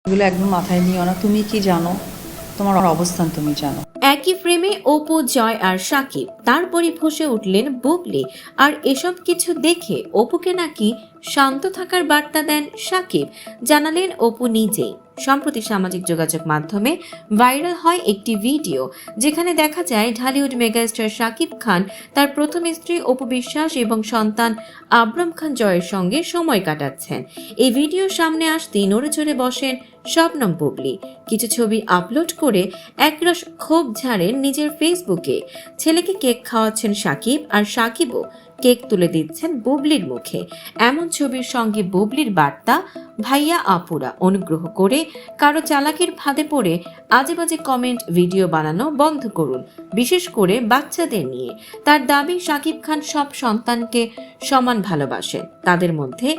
এগুলো একদম মাথায় নিও না। তুমি কি জানো, তোমার অবস্থান তুমি জানো। একই ফ্রেমে অপু, জয় আর সাকিব, তারপরই ফুঁসে উঠলেন বুবলি। আর এসব কিছু দেখে অপুকে নাকি শান্ত থাকার বার্তা দেন সাকিব, জানালেন অপু নিজেই। সম্প্রতি সামাজিক যোগাযোগ মাধ্যমে ভাইরাল হয় একটি ভিডিও, যেখানে দেখা যায় ঢালিউড মেগাস্টার সাকিব খান তার প্রথম স্ত্রী অপু বিশ্বাস এবং সন্তান আবরাম খান জয়ের সঙ্গে সময় কাটাচ্ছেন। এই ভিডিও সামনে আসতেই নড়ে চড়ে বসেন শবনম বুবলি। কিছু ছবি আপলোড করে একরাশ ক্ষোভ ঝাড়েন নিজের ফেসবুকে। ছেলেকে কেক খাওয়াচ্ছেন সাকিব, আর সাকিবও কেক তুলে দিচ্ছেন বুবলির মুখে। এমন ছবির সঙ্গে বুবলির বার্তা, ভাইয়া আপুরা অনুগ্রহ করে কারো চালাকির ফাঁদে পড়ে আজে বাজে কমেন্ট ভিডিও বানানো বন্ধ করুন, বিশেষ করে বাচ্চাদের নিয়ে। তার দাবি, সাকিব খান সব সন্তানকে সমান ভালোবাসেন, তাদের মধ্যে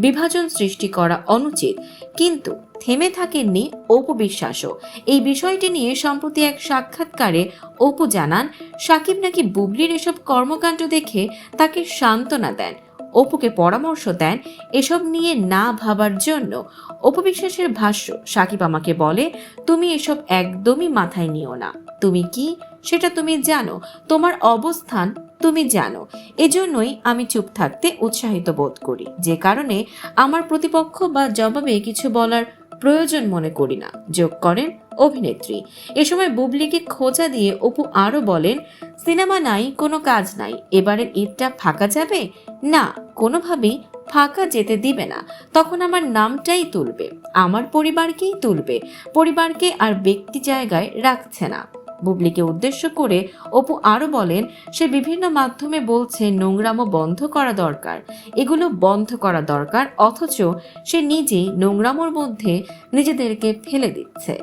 বিভাজন সৃষ্টি করা অনুচিত। কিন্তু থেমে থাকেননি অপু বিশ্বাসও। এই বিষয়টি নিয়ে সম্প্রতি এক সাক্ষাৎকারে অপু জানান, সাকিব নাকি বুবলির এসব কর্মকাণ্ড দেখে তাকে সান্ত্বনা দেন। অপুকে পরামর্শ দেন এসব নিয়ে না ভাবার জন্য। অপু বিশ্বাসের ভাষ্য, সাকিব আমাকে বলে, তুমি এসব একদমই মাথায় নিও না, তুমি কি সেটা তুমি জানো, তোমার অবস্থান তুমি জানো। এজন্যই আমি চুপ থাকতে উৎসাহিত বোধ করি, যে কারণে আমার প্রতিপক্ষ বা জবাবে কিছু বলার প্রয়োজন মনে করি না, যোগ করেন অভিনেত্রী। এ সময় বুবলিকে খোঁচা দিয়ে অপু আরো বলেন, সিনেমা নাই, কোনো কাজ নাই, এবারের ঈদটা ফাঁকা যাবে না, কোনোভাবেই ফাঁকা যেতে দিবে না। তখন আমার নামটাই তুলবে, আমার পরিবারকেই তুলবে, পরিবারকে আর ব্যক্তি জায়গায় রাখছে না। বুবলিকে উদ্দেশ্য করে অপু আরো বলেন, সে বিভিন্ন মাধ্যমে বলছে নোংরামো বন্ধ করা দরকার, এগুলো বন্ধ করা দরকার, অথচ সে নিজেই নোংরামোর মধ্যে নিজেদেরকে ফেলে দিচ্ছে।